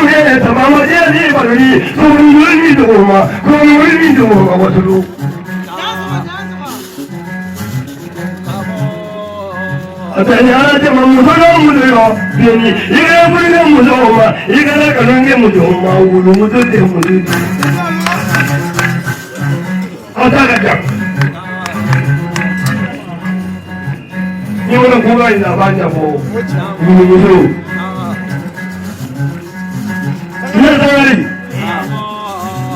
Sumune tamama jeli baruni sumuni doma kumuni doma wasulu Atanya jama musolo mulo bini ire fulne musoma igala kanunge musoma wulu mutude mudu Ataka Ni wala kuga ina banya bo musulu Ina tayari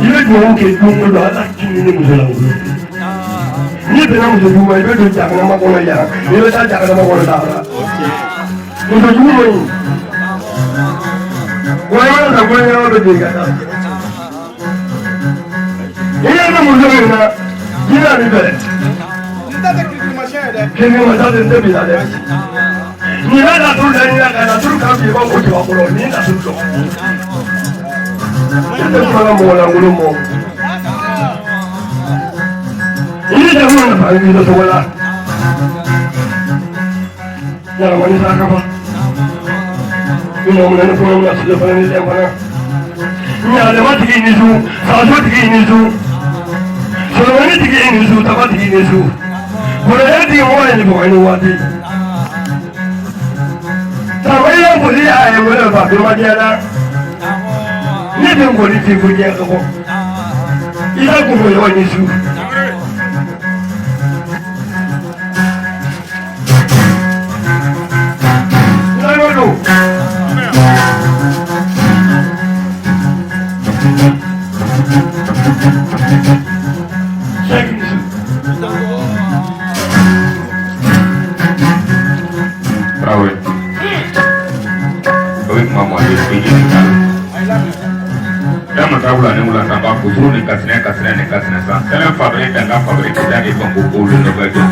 Ina jual ke tunggu dah kini musulu Ni pernah musuh cuma itu tu jangan nama kau ya. Ni lepas jangan nama kau dah. Musuh cuma ini. Kau yang mana kau yang mana tu juga. Ini apa musuh ini na? Ini apa ni ber? Kini masa ini bila deh. Ni ada tu dah ni ada tu kami bawa kau jual kau ni ada tu. Kita sekarang mula mula mau. Ini jangan apa ini tu semua. Jangan manis apa. Ini orang pun orang sudah pernah ni siapa. Ini ada mati ini su, satu ini su. Selama ini ini su, tamat ini su. Boleh dia orang ini bukan wati. Tapi yang boleh ayam boleh apa macam mana? Ini yang boleh tipu dia kamu. Ini aku boleh orang ini su. Bulan ni bulan tambah kusur ni kasnya sah. Kalau fabrik dan fabrik kita ni pembukul ni begitu.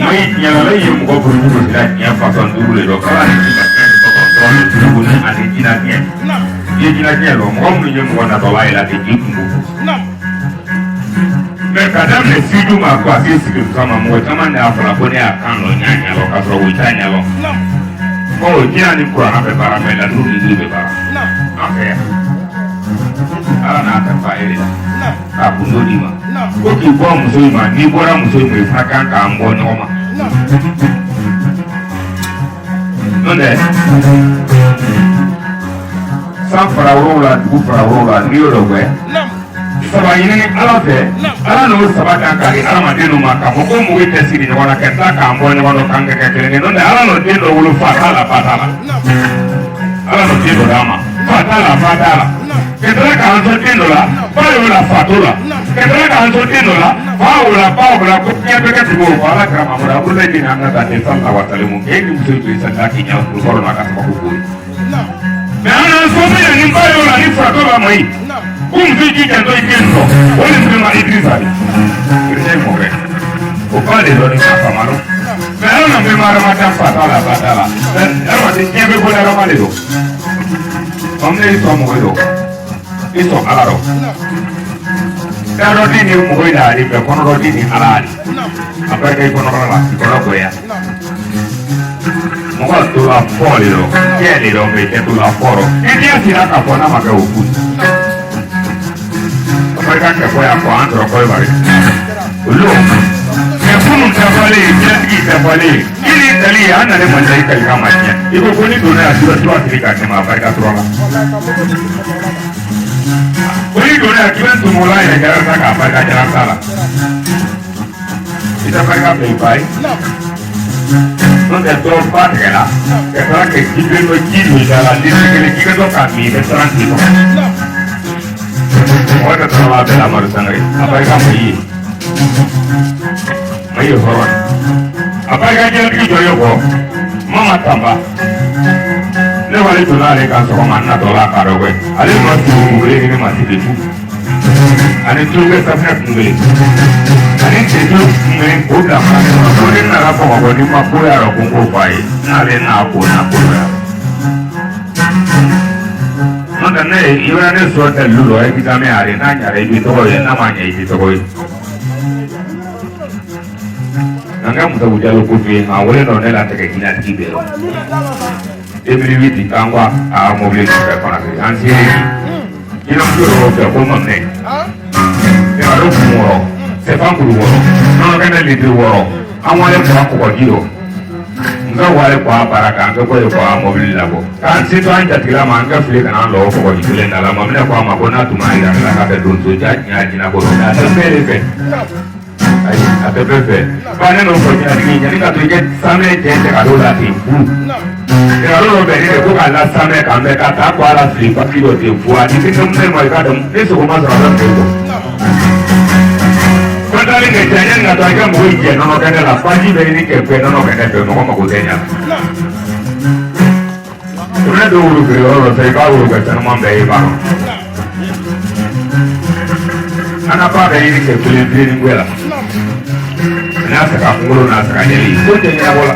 Mai yang lain yang muka berburu sudah yang pasang dulu le dok. Kalau ni kita ni kontrol ni dulu ni ada jinaknya. Dia jinaknya lo, orang ni yang muka nak tolak lagi jitu. Mereka dah mesti cuma kuasi sikit sama muka zaman ni apa pun dia akan lo nyanyi lo, kasro wujudnya lo. Kalau jinak ni kurang apa barang medan dulu ni berbarang. Okay. Ala na ta faire ka bundo di ma ko ki bo muso ma ni bora muso mu fa kan ka mbo no ma nonde sa farawla du farawla ni ro we saba yini ala fe ala no saba kan ka ala ma denu ma ka ko mu wete siri ni wana ka ta ka mbo ni wana kan ka kele ni nonde ala no denu wulu fa ala no denu dama fatala Ketika kalian tertidur, barulah fatura. Ketika kalian tertidur, barulah kupnya mereka semua barulah kerana mereka boleh dinamai dan desa awal mungkin musuh bisa dakinya untuk corona kasih makhluk. Nah, semua yang ini barulah ini fatura mai. Musuh kita tu itu, boleh cuma itu saja. Kerja mungkin. Bukan itu ni apa malu. Kalau nampak macam fatala. Dan apa sih yang boleh ramai itu? Kamu ni semua itu. Itu alaro. Kalau di ni mungkin ada, kalau di ni alari. Apa yang kau nak lah, kau nak ya. Mungkin tu lah poli lo, jadi lo macam tu lah poro. Ini sih nak apa nama kau pun. Apa yang kau ya kau antro kau balik. Lo, kepun terbalik, jadi terbalik. Ini tadi anda ni macam ikan kamatnya. Ibu pun itu nak surat cerita sama apa yang kau Boleh dunia kita semula yang jalan tak apa jalan salah. Kita mereka baik. Nanti terompat ya lah. Kita kita begini jalan di sini kita tu kami restoran itu. Orang terlalu dalam urusan ini. Apa yang kamu ini? Mayu horon. Apa yang jalan di Joyo? Mama tambah. Lewat itu lah mereka semua mana tolak karaoke. Ada masih boleh ini masih itu. Ada juga sampai boleh. Ada itu boleh udah mana. Boleh nak apa apa ni mak boleh ada kumpul bayi. Nale nak apa. Nanti ni ibarat ni suatu lulu kita ni ada nanya ada itu namanya itu koi. Nangga muda muda lu kupi, awalnya nona lah terkena kita belo. 2008 kangwa a mobile ka kona ke ansi ino kuro ka ko monne e aro moro se fa kuru woro no kana litri woro awale ko jiro nga wale kwa baraka nga ko mobile labo kan si to anja tila manga fili kana lo ko jile na la mamna kwa mabona tumai la ka be don so nya jina ko na ta pele fe ai ate pepe bana no ko nyani ka to je same je ka do la timpu e alo be ni ko ka la same ka me ka ta kwa la fili pa kilo timpu ani ke no me mo ka dum eso ko ma sa la tempo ko ta ni ke janya nga to ka mo je no ka la pa ji be ni ke pe no ka ne pe no ko ko tenya una do uru ke oro sai ka uru ka tan mo be ba ana pa be ni ke fili ngwela na saka kungolo na saka jeli ko te ya bola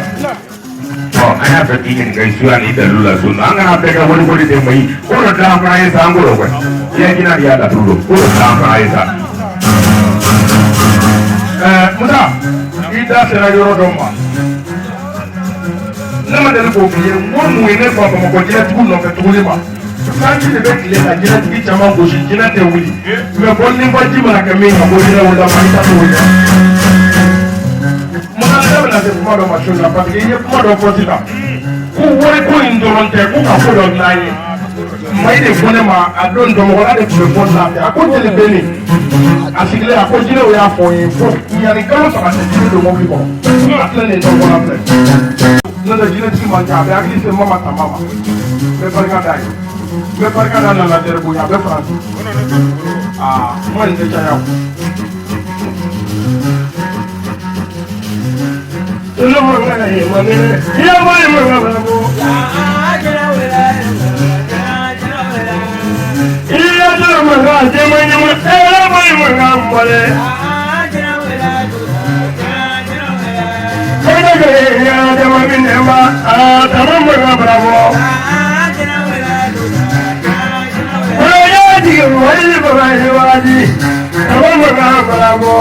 oh ana fa tingin ga suya ni da lula sun an ga pe ga wani wani de mai ko da fa ya sa ngolo ko ya kina ya da tudo ko da fa ya sa musa ida sera yoro do ma na ma da ko biye mo mu ne ko ko jira tugu no ka tugu ma sanji de be kile ka jira tugu chama ko shi jira te wuli me bon ni ba jima ka me ko jira wala ma ta to wuli na se kuma dɔ machine la parce que i ye kuma dɔ fɔ sisan ko wariko in dɔrɔn tɛ ko ka ko dɔ dilan ye mayi de fɔ ne ma a don dɔnmɔgɔla de tun bɛ fɔ sanfɛ a ko jeli bɛ nin a sigilen a ko jinɛw y'a fɔ n ye fo ɲani kalo saba tɛ jinɛ don mɔbili kɔnɔ a filɛ nin dɔn kɔnɔ filɛ n'o tɛ jinɛtigi man ca a bɛ hakili se mama tama ma n bɛ barika da ye n bɛ barika da nana dɛrɛ bonya a bɛ faransi aa kuma nin tɛ caya o. No mangana ye mangana ya boy mangana bo ya jara mangana je manya ma ya boy mangana bole kada ke ya jama min ma tamam mangana bravo ya ji wali baraji wali tamam mangana bravo